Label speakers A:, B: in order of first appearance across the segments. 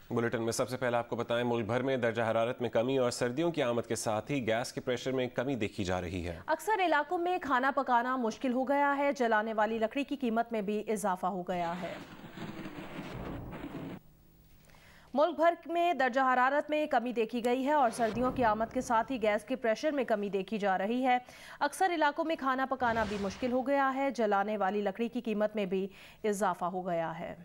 A: Bulletin में सबसे पहले आपको बताएं, मुल्क भर में दर्जा हरारत में कमी और सर्दियों की आमद के साथ ही गैस के प्रेशर में कमी देखी जा रही है।
B: अक्सर इलाकों में खाना पकाना मुश्किल हो गया है। जलाने वाली लकड़ी की कीमत में भी इजाफा हो गया है। मुल्क भर में दर्जा हरारत में कमी देखी गई है और सर्दियों की आमद के साथ ही गैस के प्रेशर में कमी देखी जा रही है। अक्सर इलाकों में खाना पकाना भी मुश्किल हो गया है। जलाने वाली लकड़ी की कीमत में भी इजाफा हो गया है।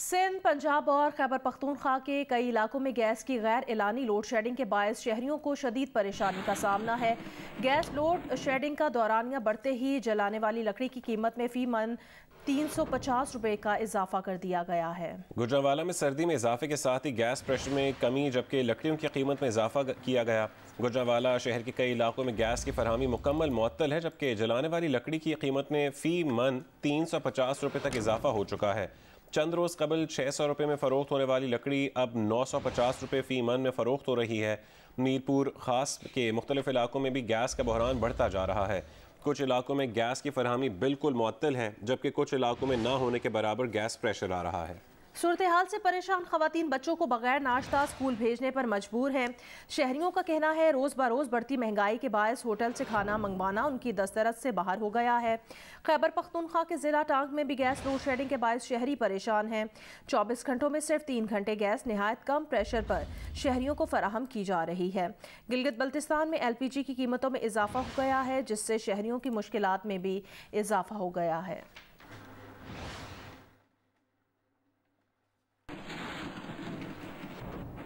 B: सिंध, पंजाब और खैबर पख्तूनख्वा के कई इलाकों में गैस की गैर एलानी लोड शेडिंग के बायस शहरियों को शदीद परेशानी का सामना है। गैस लोड शेडिंग का दौरानिया बढ़ते ही जलाने वाली लकड़ी की कीमत में फी मन 350 रुपए का इजाफा कर दिया गया है।
A: गुजरांवाला में सर्दी में इजाफे के साथ ही गैस प्रेशर में कमी, जबकि लकड़ियों की कीमत में इजाफा किया गया। गुजरांवाला शहर के कई इलाकों में गैस की फरहमी मुकम्मल मुअत्तल है, जबकि जलाने वाली लकड़ी की कीमत में फ़ी मन 350 रुपये तक इजाफा हो चुका है। चंद रोज़ कबल 600 रुपये में फ़रोख्त होने वाली लकड़ी अब 950 रुपये फ़ी मन में फ़रोख्त हो रही है। मीरपुर ख़ास के मुख्तलिफ इलाकों में भी गैस का बहरान बढ़ता जा रहा है। कुछ इलाकों में गैस की फरहमी बिल्कुल मुअत्तल है, जबकि कुछ इलाकों में ना होने के बराबर गैस प्रेशर आ रहा है।
B: सूरत हाल से परेशान खवातीन बच्चों को बगैर नाश्ता स्कूल भेजने पर मजबूर हैं। शहरियों का कहना है रोज़ बरोज़ बढ़ती महंगाई के बायस होटल से खाना मंगवाना उनकी दस्तरस से बाहर हो गया है। खैबर पख्तूनख्वा के ज़िला टांग में भी गैस लोड शेडिंग के बायस शहरी परेशान हैं। 24 घंटों में सिर्फ 3 घंटे गैस नहायत कम प्रेशर पर शहरियों को फराहम की जा रही है। गिलगित बल्तिस्तान में LPG की कीमतों में इजाफा हो गया है, जिससे शहरियों की मुश्किलात में भी इजाफा हो गया है।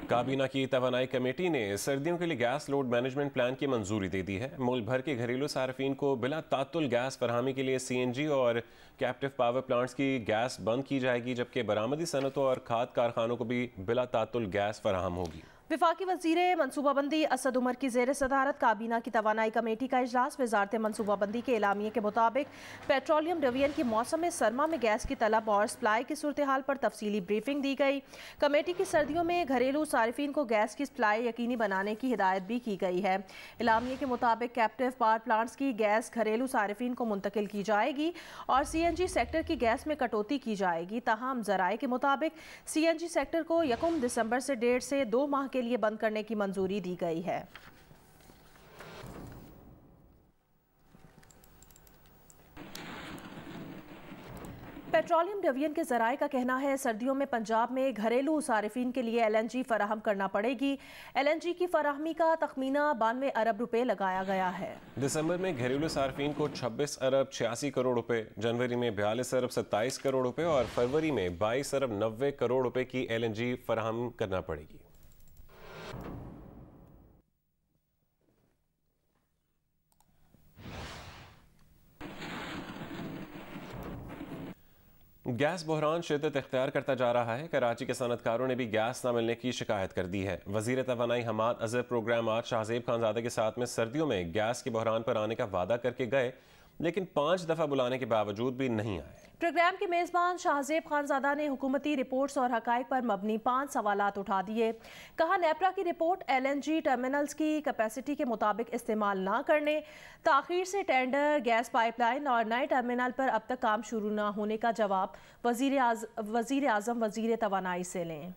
A: काबीना की तवानाई कमेटी ने सर्दियों के लिए गैस लोड मैनेजमेंट प्लान की मंजूरी दे दी है। मुल्क भर के घरेलू सार्फिन को बिला तातुल गैस फरहमी के लिए CNG और कैप्टिव पावर प्लांट्स की गैस बंद की जाएगी, जबकि बरामदी सनतों और खाद कारखानों को भी बिला तातुल गैस फराहम होगी।
B: वफाकी वज़ीर मनसूबाबंदी असद उमर की ज़ेर सदारत काबीना की तवानाई कमेटी का इजलास। वजारत मनसूबाबंदी के एलामिये के मुताबिक पेट्रोलियम डिवीजन की मौसम सरमा में गैस की तलब और सप्लाई की सूरत हाल पर तफसीली ब्रीफिंग दी गई। कमेटी की सर्दियों में घरेलू सारिफिन को गैस की सप्लाई यकीनी बनाने की हिदायत भी की गई है। एलामिये के मुताबिक कैप्टिव पावर प्लांट्स की गैस घरेलू सारिफिन को मुंतकिल की जाएगी और CNG सेक्टर की गैस में कटौती की जाएगी। ताहम ज़राए के मुताबिक CNG सेक्टर को 1 दिसंबर से 1.5 से 2 माह के लिए बंद करने की मंजूरी दी गई है। पेट्रोलियम डिवीजन के ज़राए का कहना है सर्दियों में पंजाब में घरेलू सारिफिन के लिए LNG फराहम करना पड़ेगी। LNG की फराहमी का तखमीना 92 अरब रुपए लगाया गया है।
A: दिसंबर में घरेलू सार्फिन को 26 अरब 86 करोड़ रुपए, जनवरी में 42 अरब 27 करोड़ रुपए और फरवरी में 22 अरब 90 करोड़ रुपए की LNG फराहम करना पड़ेगी। गैस बहरान शिद्दत इख्तियार करता जा रहा है। कराची के सनतकारों ने भी गैस न मिलने की शिकायत कर दी है। वजीर तवानाई हमाद अजहर प्रोग्राम आज शाहजेब खानजादे के साथ में सर्दियों में गैस के बहरान पर आने का वादा करके गए, लेकिन 5 दफ़ा बुलाने के बावजूद भी नहीं आए।
B: प्रोग्राम के मेज़बान शाहजेब खानजादा ने हुकूमती रिपोर्ट्स और हकाइक पर मबनी 5 सवालात उठा दिए। कहा नेपरा की रिपोर्ट LNG टर्मिनल्स की कैपेसिटी के मुताबिक इस्तेमाल ना करने, ताखीर से टेंडर, गैस पाइपलाइन और नए टर्मिनल पर अब तक काम शुरू ना होने का जवाब वजीर आज़म वजीर तवानाई से लें।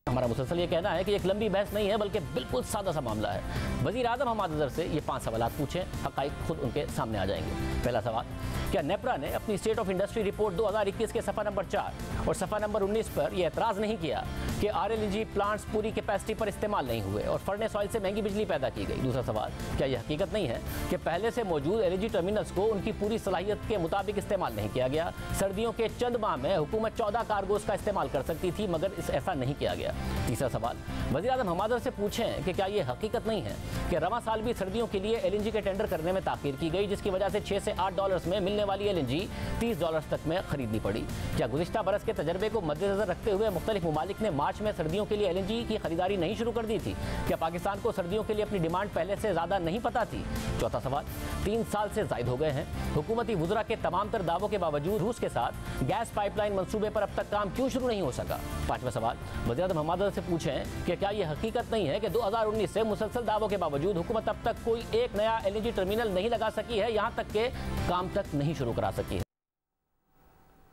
C: हमारा मुसलसल ये कहना है कि एक लंबी बहस नहीं है, बल्कि बिल्कुल सादा सा मामला है। वज़ीर आज़म हमाद अज़हर से ये 5 सवाल पूछें, हक़ाइक़ खुद उनके सामने आ जाएंगे। पहला सवाल, क्या नेपरा ने अपनी स्टेट ऑफ इंडस्ट्री रिपोर्ट 2021 के सफ़ा नंबर 4 और सफ़ा नंबर 19 पर यह एतराज़ नहीं किया कि RLNG प्लांट्स पूरी कैपेसिटी पर इस्तेमाल नहीं हुए और फर्नेस ऑयल से महंगी बिजली पैदा की गई? दूसरा सवाल, क्या यह हकीकत नहीं है कि पहले से मौजूद LNG टर्मिनल्स को उनकी पूरी सलाहियत के मुताबिक इस्तेमाल नहीं किया गया? सर्दियों के चंद माह में हुकूमत 14 कार्गोज का इस्तेमाल कर सकती थी, मगर ऐसा नहीं किया गया। तीसरा सवाल, वज़ीर आज़म हमाद अज़हर से पूछें कि क्या यह हकीकत नहीं है कि रवां साल भी सर्दियों के लिए LNG के टेंडर करने में ताख़ीर की गई, जिसकी वजह से 6 से 8 डॉलर्स में मिलने वाली LNG $30 तक में खरीदनी पड़ी? क्या गुज़िश्ता बरस के तजर्बे को मद्देनजर रखते हुए मुख्तलिफ ममालिक ने मार्च में सर्दियों के लिए LNG की खरीदारी नहीं शुरू कर दी थी? क्या पाकिस्तान को सर्दियों के लिए अपनी डिमांड पहले से ज़्यादा नहीं पता थी? चौथा सवाल, 3 साल से ज़ायद हो गए हैं, हुकूमती वुज़रा के तमाम तर दावों के बावजूद रूस के साथ गैस पाइपलाइन मंसूबे पर अब तक काम क्यों शुरू नहीं हो सका? पाँचवा सवाल, वज़ीर आज़म हमाद मादरत से पूछें कि क्या ये हकीकत नहीं है कि 2019 से मुसलसल दावों के बावजूद हुकूमत अब तक कोई एक नया LNG टर्मिनल नहीं लगा सकी है, यहाँ तक के काम तक नहीं शुरू करा सकी है।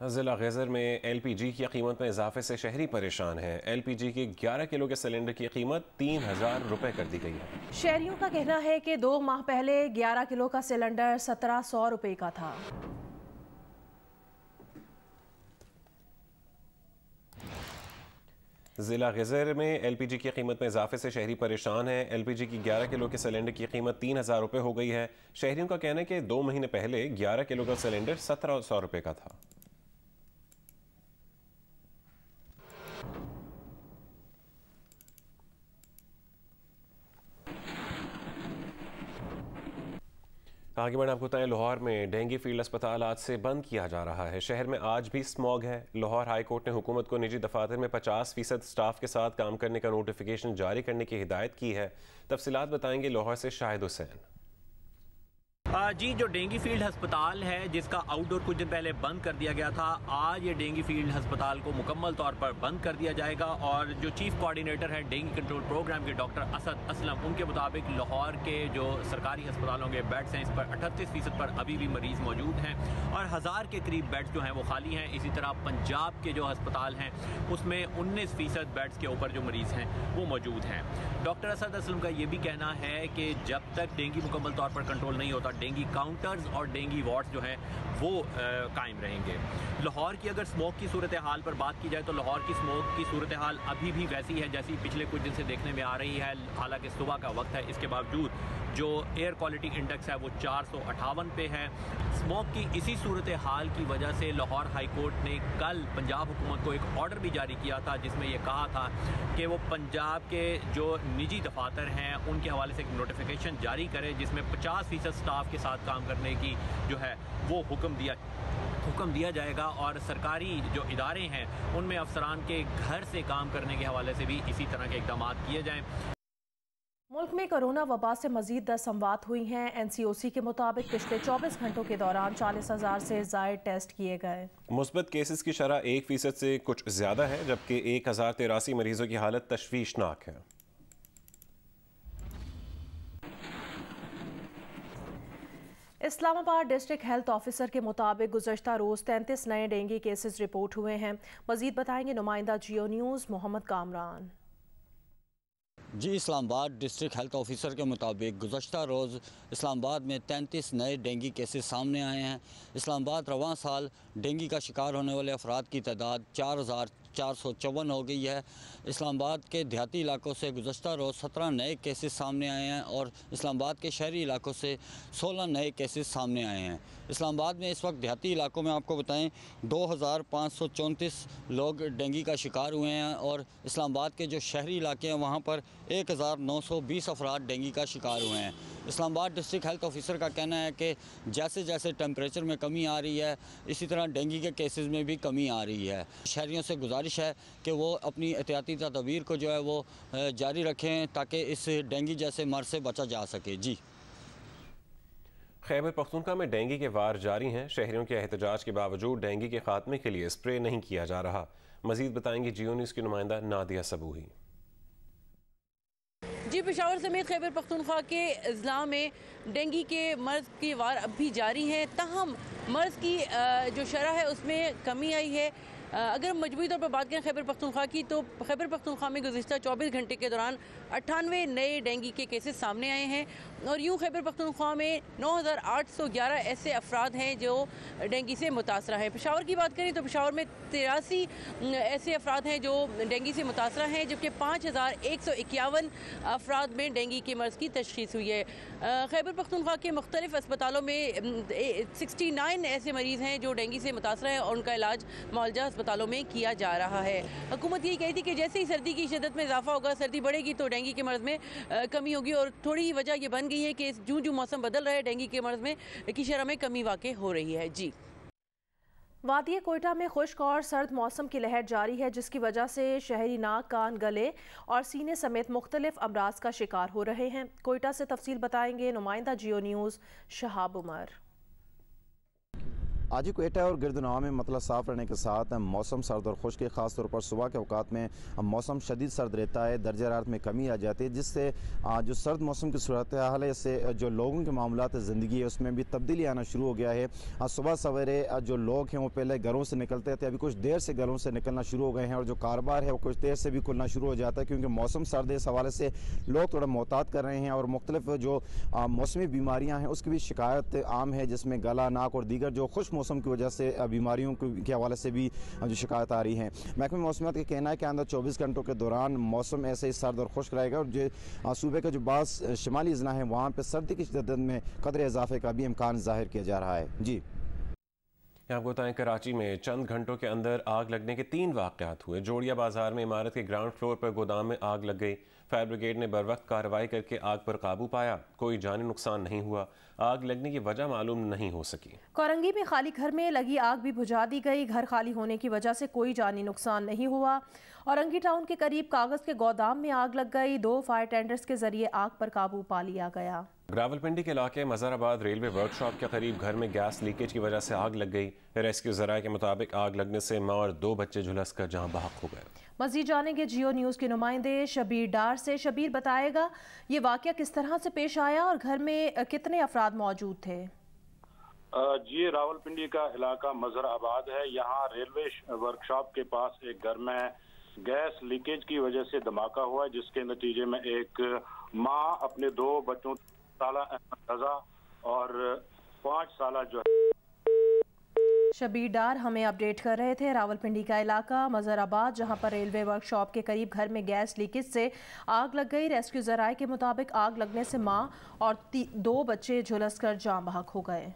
A: ज़िला गैज़र में LPG की कीमत में इजाफे से शहरी परेशान है। LPG के 11 किलो के सिलेंडर की कीमत 3000 रुपए कर दी गई है।
B: शहरियों का कहना है कि 2 माह पहले 11 किलो का सिलेंडर 1700 रुपए का था।
A: ज़िला गैज़र में LPG की कीमत में इजाफे से शहरी परेशान है। LPG की 11 किलो के सिलेंडर की कीमत 3000 रुपए हो गई है। शहरियों का कहना है कि 2 महीने पहले 11 किलो का सिलेंडर 1700 रुपए का था। आगे बढ़े आपको बताएं, लाहौर में डेंगू फील्ड अस्पताल आज से बंद किया जा रहा है। शहर में आज भी स्मॉग है। लाहौर हाई कोर्ट ने हुकूमत को निजी दफातर में 50% स्टाफ के साथ काम करने का नोटिफिकेशन जारी करने की हिदायत की है। तफसीलात बताएंगे लाहौर से शाहिद हुसैन।
D: जी, जो डेंगू फील्ड अस्पताल है जिसका आउटडोर कुछ दिन पहले बंद कर दिया गया था, आज ये डेंगू फील्ड अस्पताल को मुकम्मल तौर पर बंद कर दिया जाएगा। और जो चीफ कोऑर्डिनेटर हैं डेंगू कंट्रोल प्रोग्राम के डॉक्टर असद असलम, उनके मुताबिक लाहौर के जो सरकारी अस्पतालों के बेड्स हैं इस पर 38% पर अभी भी मरीज़ मौजूद हैं और 1000 के करीब बेड्स जो हैं वो खाली हैं। इसी तरह पंजाब के जो अस्पताल हैं उसमें 19% बेड्स के ऊपर जो मरीज़ हैं वो मौजूद हैं। डॉक्टर असद असलम का ये भी कहना है कि जब तक डेंगू मुकम्मल तौर पर कंट्रोल नहीं होता, डेंगू काउंटर्स और डेंगू वार्ड्स जो हैं वो कायम रहेंगे। लाहौर की अगर स्मोक की सूरत हाल पर बात की जाए तो लाहौर की स्मोक की सूरत हाल अभी भी वैसी है जैसी पिछले कुछ दिन से देखने में आ रही है। हालांकि सुबह का वक्त है, इसके बावजूद जो एयर क्वालिटी इंडेक्स है वो 458 पे है। स्मोक की इसी सूरत हाल की वजह से लाहौर हाई कोर्ट ने कल पंजाब हुकूमत को एक ऑर्डर भी जारी किया था जिसमें ये कहा था कि वो पंजाब के जो निजी दफातर हैं उनके हवाले से एक नोटिफिकेशन जारी करे जिसमें 50% स्टाफ के साथ काम करने की जो है वो हुक्म दिया जाएगा। और सरकारी जो इदारे हैं उनमें अफसरान के घर से काम करने के हवाले से भी इसी तरह के इकदाम किए जाएँ।
B: मुल्क में कोरोना वबा से मजीद 10 अमवात हुई हैं। NCOC के मुताबिक पिछले 24 घंटों के दौरान 40,000 से ज़ायद टेस्ट किए गए।
A: मुस्बत केसेस की शरह 1% से कुछ ज़्यादा है, जबकि 1083 मरीजों की हालत तशवीशनाक है।
B: इस्लामाबाद डिस्ट्रिक्ट हेल्थ ऑफिसर के मुताबिक गुज़श्ता रोज़ 33 नए डेंगू केसेस रिपोर्ट हुए हैं। मजीद बताएंगे नुमाइंदा जियो न्यूज़ मोहम्मद कामरान।
E: जी, इस्लामाबाद डिस्ट्रिक्ट हेल्थ ऑफिसर के मुताबिक गुज़श्ता रोज़ इस्लामाबाद में 33 नए डेंगू केसेस सामने आए हैं। इस्लामाबाद रवां साल डेंगू का शिकार होने वाले अफराद की तादाद 4454 हो गई है। इस्लामाबाद के देहाती इलाकों से गुज़श्ता रोज़ 17 नए केसेस सामने आए हैं और इस्लामाबाद के शहरी इलाकों से 16 नए केसेस सामने आए हैं। इस्लामाबाद में इस वक्त देहाती इलाकों में आपको बताएं 2534 लोग डेंगू का शिकार हुए हैं और इस्लामाबाद के जो शहरी इलाके हैं वहाँ पर 1920 अफराद डेंगू का शिकार हुए हैं। इस्लामाबाद डिस्ट्रिक्ट हेल्थ ऑफिसर का कहना है कि जैसे जैसे टेम्परेचर में कमी आ रही है इसी तरह डेंगू के केसेस में भी कमी आ रही है। शहरियों से गुजारिश है कि वो अपनी एहतियाती तदबीर को जो है वो जारी रखें ताकि इस डेंगू जैसे मर्ज से बचा जा सके। जी,
A: खैबर पख्तूनख्वा में डेंगू के वार जारी हैं। शहरियों के एहतजाज के बावजूद डेंगू के खात्मे के लिए स्प्रे नहीं किया जा रहा। मजीद बताएंगी जियो न्यूज़ की नुमाइंदा नादिया सबूही।
F: जी, पेशावर समेत खैबर पख्तूनख्वा के अजला में डेंगू के मर्ज़ की वार अब भी जारी हैं। ताहम मर्ज़ की जो शरह है उसमें कमी आई है। अगर हम मजबूरी तौर पर बात करें खैबर पख्तूनख्वा की तो खैबर पख्तूनख्वा में गुज़िश्ता 24 घंटे के दौरान 98 नए डेंगू के केसेस सामने आए हैं और यूँ खैबर पख्तूनख्वा में 9811 ऐसे अफराद हैं जो डेंगू से मुतासरा हैं। पेशावर की बात करें तो पेशावर में 83 ऐसे अफराद हैं जो डेंगू से मुतासरा हैं, जबकि 5151 अफराद में डेंगू के मर्ज़ की तशख़ीस हुई है। खैबर पख्तूनख्वा के मुख्तलिफ अस्पतालों में 69 ऐसे मरीज़ हैं जो डेंगू से मुतासरा हैं और उनका इलाज मौलजा अस्पतालों में किया जा रहा है। हुकूमत यही कही थी कि जैसे ही सर्दी की शिद्दत में इजाफा होगा, सर्दी बढ़ेगी तो डेंगू के मर्ज़ में कमी होगी और थोड़ी वजह ये बन गई है कि जूं जूं मौसम बदल रहा है डेंगू के मर्ज़ में की शरह में कमी वाक़ई हो रही है। जी,
B: वादिया कोयटा में खुश्क और सर्द मौसम की लहर जारी है जिसकी वजह से शहरी नाक, कान, गले और सीने समेत मुख्तलिफ अमराज का शिकार हो रहे हैं। कोयटा से तफसील बताएंगे नुमाइंदा जियो न्यूज़ शहाब उमर।
G: आज कोयटा और गिरदनवा में मतलब साफ रहने के साथ मौसम सर्द और खुश्क है। ख़ास तौर पर सुबह के औकात में मौसम शदीद सर्द रहता है, दर्जा हरारत में कमी आ जाती है, जिससे जो सर्द मौसम की सूरत हाल है इससे जो लोगों के मामलात ज़िंदगी है उसमें भी तब्दीली आना शुरू हो गया है। सुबह सवेरे जो लोग हैं वो पहले घरों से निकलते थे, अभी कुछ देर से घरों से निकलना शुरू हो गए हैं और जो कारोबार है वो कुछ देर से भी खुलना शुरू हो जाता है, क्योंकि मौसम सर्द है। इस हवाले से लोग थोड़ा मोहतात कर रहे हैं और मुख्तलिफ जो मौसमी बीमारियाँ हैं उसकी भी शिकायत आम है, जिसमें गला, नाक और दीगर जो खुश मौसम की वजह से बीमारियों के हवाले से भी जो शिकायत आ रही हैं। महकमे मौसमियात का कहना है कि आइंदा 24 घंटों के दौरान मौसम ऐसे ही सर्द और खुश्क रहेगा और जो सूबे का जो बास शिमाली अजला है वहाँ पर सर्दी की शिद्दत में कदर इजाफे का भी इम्कान जाहिर किया जा रहा है। जी
A: आपको बताएं, कराची में चंद घंटों के अंदर आग लगने के 3 वाक़यात हुए। जोड़िया बाजार में इमारत के ग्राउंड फ्लोर पर गोदाम में आग लग गई। फायर ब्रिगेड ने बरवक्त कार्रवाई करके आग पर काबू पाया, कोई जानी नुकसान नहीं हुआ। आग लगने की वजह मालूम नहीं हो सकी।
B: कोरंगी में खाली घर में लगी आग भी बुझा दी गई। घर खाली होने की वजह से कोई जानी नुकसान नहीं हुआ। औरंगी टाउन के करीब कागज के गोदाम में आग लग गई। 2 फायर टेंडर्स के जरिए आग पर काबू पा लिया गया।
A: रावलपिंडी के इलाके मज़राबाद रेलवे वर्कशॉप के करीब घर में गैस लीकेज की वजह से आग लग गई। रेस्क्यू ज़राए के मुताबिक आग लगने से माँ और 2 बच्चे झुलस कर जहाँ बहक हो गए।
B: मज़ीद जानेंगे जियो न्यूज़ के नुमाइंदे शबीर डार से। शबीर, बताएगा ये वाक़या किस तरह से पेश आया और घर में कितने अफराद मौजूद थे?
H: जी, रावलपिंडी का इलाका मज़राबाद है। यहाँ रेलवे वर्कशॉप के पास एक घर में गैस लीकेज की वजह से धमाका हुआ है, जिसके नतीजे में एक माँ अपने 2 बच्चों साला अहमद रजा और 5 साला जो है।
B: शबीर डार हमें अपडेट कर रहे थे। रावलपिंडी का इलाका मज़राबाद, जहां पर रेलवे वर्कशॉप के करीब घर में गैस लीकेज से आग लग गई। रेस्क्यू ज़राए के मुताबिक आग लगने से माँ और 2 बच्चे झुलस कर जाँ बहक हो गए।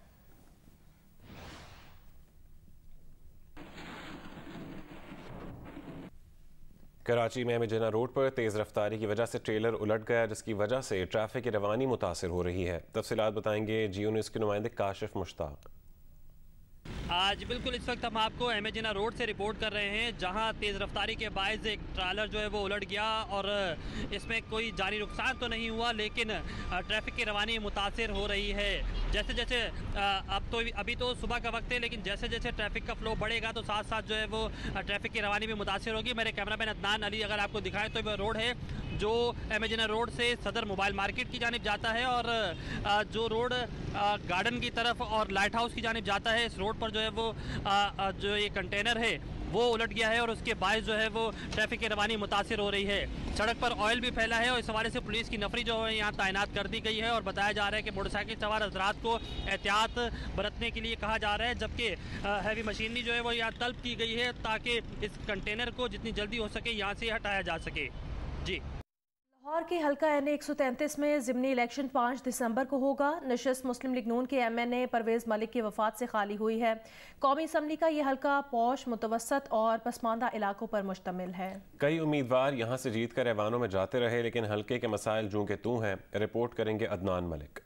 A: कराची में एमए जिन्ना रोड पर तेज़ रफ्तारी की वजह से ट्रेलर उलट गया, जिसकी वजह से ट्रैफिक की रवानी मुतासिर हो रही है। तफसीलात बताएंगे जियो न्यूज़ के नुमाइंदे काशिफ मुश्ताक।
I: आज बिल्कुल इस वक्त हम आपको एमए जिन्ना रोड से रिपोर्ट कर रहे हैं, जहां तेज़ रफ्तारी के बायस एक ट्रेलर जो है वो उलट गया और इसमें कोई जानी नुकसान तो नहीं हुआ, लेकिन ट्रैफिक की रवानी मुतासिर हो रही है। जैसे जैसे अब तो अभी तो सुबह का वक्त है, लेकिन जैसे जैसे ट्रैफिक का फ्लो बढ़ेगा तो साथ साथ जो है वो ट्रैफिक की रवानी भी मुतासिर होगी। मेरे कैमरामैन अदनान अली अगर आपको दिखाएं तो वह रोड है जो एमए जिन्ना रोड से सदर मोबाइल मार्केट की जानिब जाता है और जो रोड गार्डन की तरफ और लाइट हाउस की जानिब जाता है, इस रोड पर जो है वो जो ये कंटेनर है वो उलट गया है और उसके बायस जो है वो ट्रैफिक की रवानी मुतासिर हो रही है। सड़क पर ऑयल भी फैला है और इस हवाले से पुलिस की नफरी जो है यहाँ तैनात कर दी गई है और बताया जा रहा है कि मोटरसाइकिल सवार हजरात को एहतियात बरतने के लिए कहा जा रहा है, जबकि हैवी मशीनरी जो है वो यहाँ तलब की गई है ताकि इस कंटेनर को जितनी जल्दी हो सके यहाँ से हटाया जा सके। जी,
B: लाहौर के हल्का NA 133 में ज़िमनी इलेक्शन 5 दिसंबर को होगा। नशस्त मुस्लिम लीग नून के MNA परवेज़ मलिक की वफ़ात से खाली हुई है। कौमी असम्बली का ये हल्का पौश, मुतवसत और पसमानदा इलाकों पर मुश्तमिल है। कई
A: उम्मीदवार यहाँ से जीत कर ऐवानों में जाते रहे, लेकिन हल्के के मसाइल जूं के तूं हैं। रिपोर्ट करेंगे अदनान मलिक।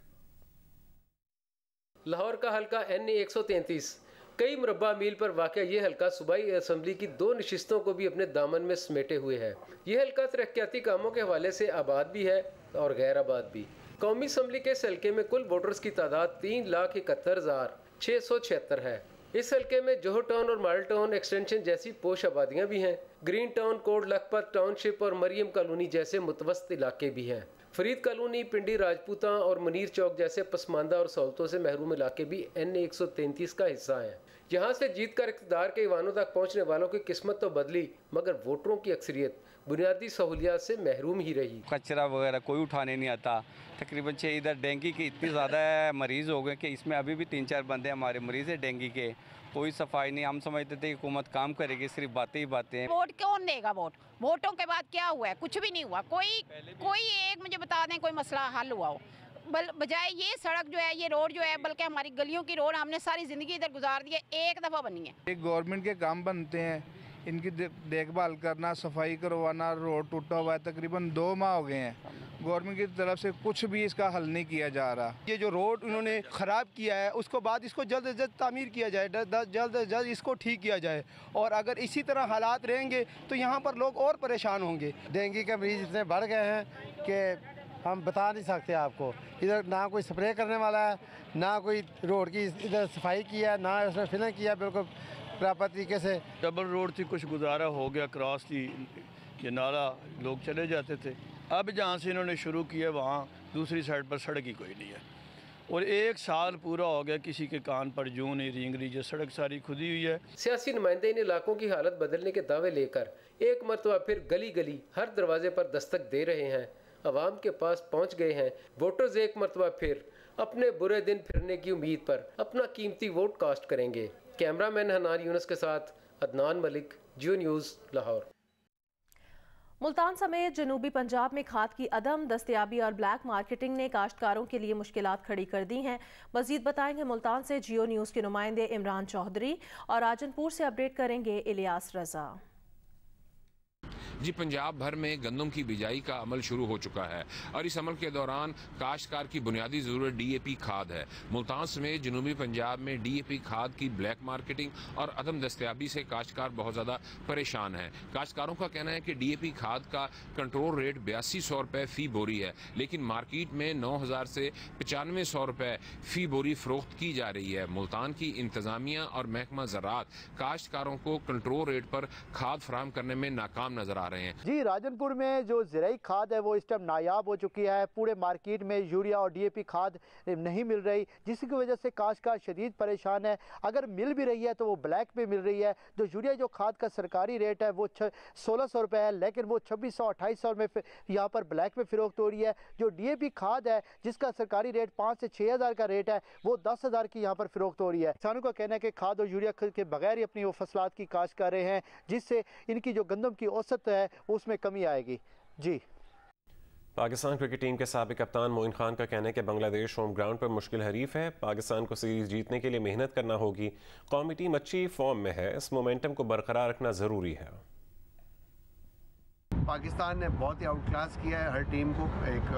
J: लाहौर का हल्का NA 133 कई मुरब्बा मील पर वाक़ ये हल्का सूबाई असम्बली की 2 नशिस्तों को भी अपने दामन में समेटे हुए है। ये हल्का तरक्याती कामों के हवाले से आबाद भी है और गैर आबाद भी। कौमी असम्बली के इस हल्के में कुल वोटर्स की तादाद 3,71,676 है। इस हल्के में जोहर टाउन और मॉडल टाउन एक्सटेंशन जैसी पोश आबादियाँ भी हैं। Green Town, Kot Lakhpat Township और मरियम कॉलोनी जैसे मुतवसत इलाके भी हैं। फरीद कॉलोनी, पिंडी राजपूता और मुनीर चौक जैसे पसमानदा और सहूलतों से महरूम इलाके भी NA 133 का हिस्सा हैं। यहाँ से जीत कर इक़्तिदार के ईवानों तक पहुँचने वालों की किस्मत तो बदली, मगर वोटरों की अक्सरियत बुनियादी सहूलियात से महरूम ही रही।
K: कचरा वगैरह कोई उठाने नहीं आता। तकरीबन इधर डेंगू के इतने ज़्यादा मरीज़ हो गए कि इसमें अभी भी 3-4 बंदे हमारे मरीज़ है डेंगू के। कोई सफाई नहीं। हम समझते थे हुकूमत काम करेगी, सिर्फ बातें ही बातें।
L: वोट कौन देगा? वोटों के बाद क्या हुआ है? कुछ भी नहीं हुआ। कोई एक मुझे बता दें कोई मसला हल हुआ हो। बजाय ये सड़क जो है, ये रोड जो है, बल्कि हमारी गलियों की रोड हमने सारी ज़िंदगी इधर गुजार दी है, एक दफ़ा बनी है।
M: एक गवर्नमेंट के काम बनते हैं, इनकी देखभाल करना, सफाई करवाना। रोड टूटा हुआ है, तकरीबन 2 माह हो गए हैं। गवर्नमेंट की तरफ से कुछ भी इसका हल नहीं किया जा रहा।
N: ये जो रोड उन्होंने ख़राब किया है, उसको बाद इसको जल्द से जल्द तामीर किया जाए, जल्द से जल्द इसको ठीक किया जाए। और अगर इसी तरह हालात रहेंगे तो यहाँ पर लोग और परेशान होंगे।
O: डेंगू के मरीज इतने बढ़ गए हैं कि हम बता नहीं सकते आपको। इधर ना कोई स्प्रे करने वाला है, ना कोई रोड की इधर सफाई किया है, ना उसने फिलिंग किया बिल्कुल प्रॉपर तरीके से।
P: डबल रोड थी, कुछ गुजारा हो गया, क्रॉस थी, ये नाला लोग चले जाते थे। अब जहाँ से इन्होंने शुरू किया वहाँ दूसरी साइड पर सड़क ही कोई नहीं है, और 1 साल पूरा हो गया किसी के कान पर जूं नहीं रेंग रही, जो सड़क सारी खुदी हुई है।
J: सियासी नुमाइंदे इन इलाकों की हालत बदलने के दावे लेकर एक मरतबा फिर गली गली हर दरवाजे पर दस्तक दे रहे हैं, अवाम के पास पहुँच गए हैं। वोटर्स एक मरतबा फिर अपने बुरे दिन फिरने की उम्मीद पर अपना कीमती वोट कास्ट करेंगे। कैमरामैन हनान यूनुस के साथ अदनान मलिक, जियो न्यूज़, लाहौर।
B: मुल्तान समेत जनूबी पंजाब में खाद की अदम दस्तयाबी और ब्लैक मार्केटिंग ने काश्तकारों के लिए मुश्किलात खड़ी कर दी हैं। मजीद बताएंगे मुल्तान से जियो न्यूज़ के नुमाइंदे इमरान चौधरी, और राजनपुर से अपडेट करेंगे इलियास रजा।
Q: जी, पंजाब भर में गंदम की बिजाई का अमल शुरू हो चुका है और इस अमल के दौरान काश्तकार की बुनियादी ज़रूरत DAP खाद है। मुल्तान समेत जनूबी पंजाब में DAP खाद की ब्लैक मार्केटिंग और अदम दस्तयाबी से काश्तकार बहुत ज़्यादा परेशान है। काश्तकारों का कहना है कि DAP खाद का कंट्रोल रेट 8200 रुपये फ़ी बोरी है, लेकिन मार्केट में 9000 से 9500 रुपये फ़ी बोरी फ़रोख्त की जा रही है। मुल्तान की इंतज़ामिया और महकमा ज़राअत काश्तकारों को कंट्रोल रेट पर खाद फराहम करने में नाकाम नजर आ रहे हैं।
R: जी, राजनपुर में जो ज़राई खाद है वो इस टाइम नायाब हो चुकी है। पूरे मार्केट में यूरिया और DAP खाद नहीं मिल रही, जिसकी वजह से काश्तकार शदीद परेशान है। अगर मिल भी रही है तो वो ब्लैक पे मिल रही है। जो यूरिया जो खाद का सरकारी रेट है वो 1600 रुपये है, लेकिन वो 2600-2800 में यहाँ पर ब्लैक में फ़रोख्त हो रही है। जो DAP खाद है जिसका सरकारी रेट 5 से 6000 का रेट है, वो 10,000 की यहाँ पर फ़रोख्त हो रही है। किसानों का कहना है कि खाद और यूरिया के बगैर ही अपनी वो फसलात की काश्त कर रहे हैं, जिससे इनकी जो गंदम की औसत है उसमें कमी आएगी। जी,
A: पाकिस्तान क्रिकेट टीम के साबिक कप्तान मोइन खान का कहना है कि बांग्लादेश होम ग्राउंड पर मुश्किल हरीफ है। पाकिस्तान को सीरीज जीतने के लिए मेहनत करना होगी। कौमी टीम अच्छी फॉर्म में है, इस मोमेंटम को बरकरार रखना ज़रूरी है।
S: पाकिस्तान ने बहुत ही आउट क्लास किया है हर टीम को। एक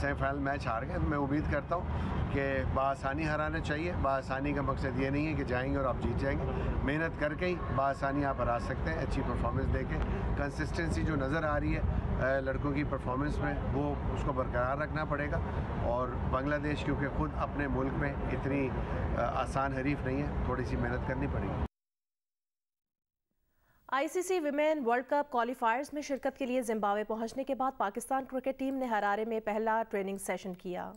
S: सेमीफाइनल मैच हार गए। मैं उम्मीद करता हूँ कि बआसानी हराना चाहिए। बआसानी का मकसद ये नहीं है कि जाएंगे और आप जीत जाएंगे। मेहनत करके ही बआसानी आप हरा सकते हैं, अच्छी परफॉर्मेंस देके। कंसिस्टेंसी जो नज़र आ रही है लड़कों की परफॉर्मेंस में, वो उसको बरकरार रखना पड़ेगा। और बांग्लादेश क्योंकि ख़ुद अपने मुल्क में इतनी आसान हरीफ नहीं है, थोड़ी सी मेहनत करनी पड़ेगी।
B: ICC विमेन वर्ल्ड कप क्वालिफायर्स में शिरकत के लिए जिम्बाब्वे पहुंचने के बाद पाकिस्तान क्रिकेट टीम ने हरारे में पहला ट्रेनिंग सेशन किया।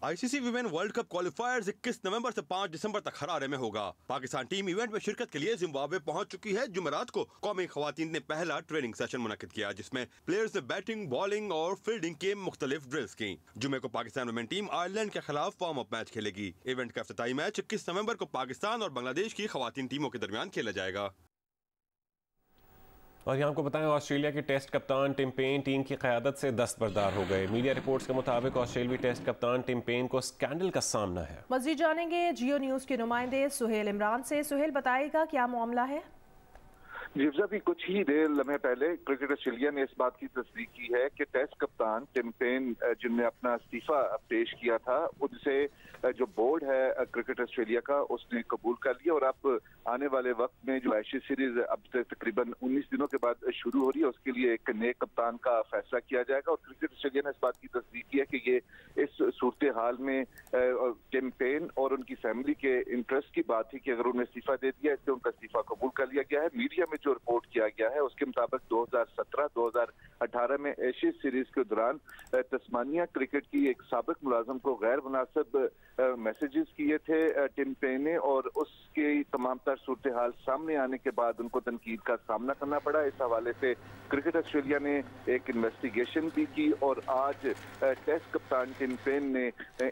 T: ICC विमेन वर्ल्ड कप क्वालिफायर्स 21 नवंबर से 5 दिसंबर तक हरारे में होगा। पाकिस्तान टीम इवेंट में शिरकत के लिए जिम्बाब्वे पहुंच चुकी है। जुमेरात को कौमी खवातीन ने पहला ट्रेनिंग सेशन मुनक्किद किया, जिसमें प्लेयर्स ने बैटिंग, बॉलिंग और फील्डिंग के मुख्तलिफ ड्रिल्स की। जुमे को पाकिस्तान विमेन टीम आयरलैंड के खिलाफ वार्म अप मैच खेलेगी। इवेंट का इफ्तिताई मैच 21 नवंबर को पाकिस्तान और बांग्लादेश की खवातीन टीमों के दरमियान खेला जाएगा।
A: और यहाँ आपको बताएं, ऑस्ट्रेलिया के टेस्ट कप्तान टिम पेन टीम की क़यादत से दस्तबरदार हो गए। मीडिया रिपोर्ट्स के मुताबिक ऑस्ट्रेलियावी टेस्ट कप्तान टिम पेन को स्कैंडल का सामना है।
B: मज़ीद जानेंगे जियो न्यूज़ के नुमाइंदे सुहेल इमरान से। सुहेल, बताएगा क्या मामला है?
U: जी, अभी कुछ ही देर लम्हे पहले क्रिकेट ऑस्ट्रेलिया ने इस बात की तस्दीक की है कि टेस्ट कप्तान टिम पेन जिनने अपना इस्तीफा पेश किया था, उनसे जो बोर्ड है क्रिकेट ऑस्ट्रेलिया का उसने कबूल कर लिया। और अब आने वाले वक्त में जो एशेज सीरीज अब तकरीबन 19 दिनों के बाद शुरू हो रही है, उसके लिए एक नए कप्तान का फैसला किया जाएगा। और क्रिकेट ऑस्ट्रेलिया ने इस बात की तस्दीक की है कि ये इस सूरत हाल में टिम पेन और उनकी फैमिली के इंटरेस्ट की बात थी कि अगर उन्हें इस्तीफा दे दिया, इसलिए उनका इस्तीफा कबूल कर लिया गया है। मीडिया में जो रिपोर्ट किया गया है उसके मुताबिक 2017-2018 में एशेज सीरीज के दौरान तस्मानिया क्रिकेट की एक साबिक मुलाजम को गैर मुनासिब मैसेजेस किए थे टिम पेन ने, और उसके तमाम तर सूरत हाल सामने आने के बाद उनको तनकीद का सामना करना पड़ा। इस हवाले से क्रिकेट ऑस्ट्रेलिया ने एक इन्वेस्टिगेशन भी की और आज टेस्ट कप्तान टिम पेन ने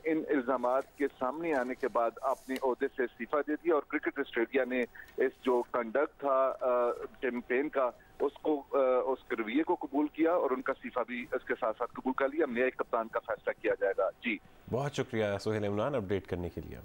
U: इन इल्जामात के सामने आने के बाद अपने ओहदे से इस्तीफा दे दिया। और क्रिकेट ऑस्ट्रेलिया ने इस जो कंडक्ट था टिम पेन का, उसको उसके रवैये को कबूल किया और उनका इस्तीफा भी इसके साथ साथ कबूल कर लिया। नए कप्तान का फैसला किया जाएगा। जी,
A: बहुत शुक्रिया सुहेल इमरान अपडेट करने के लिए।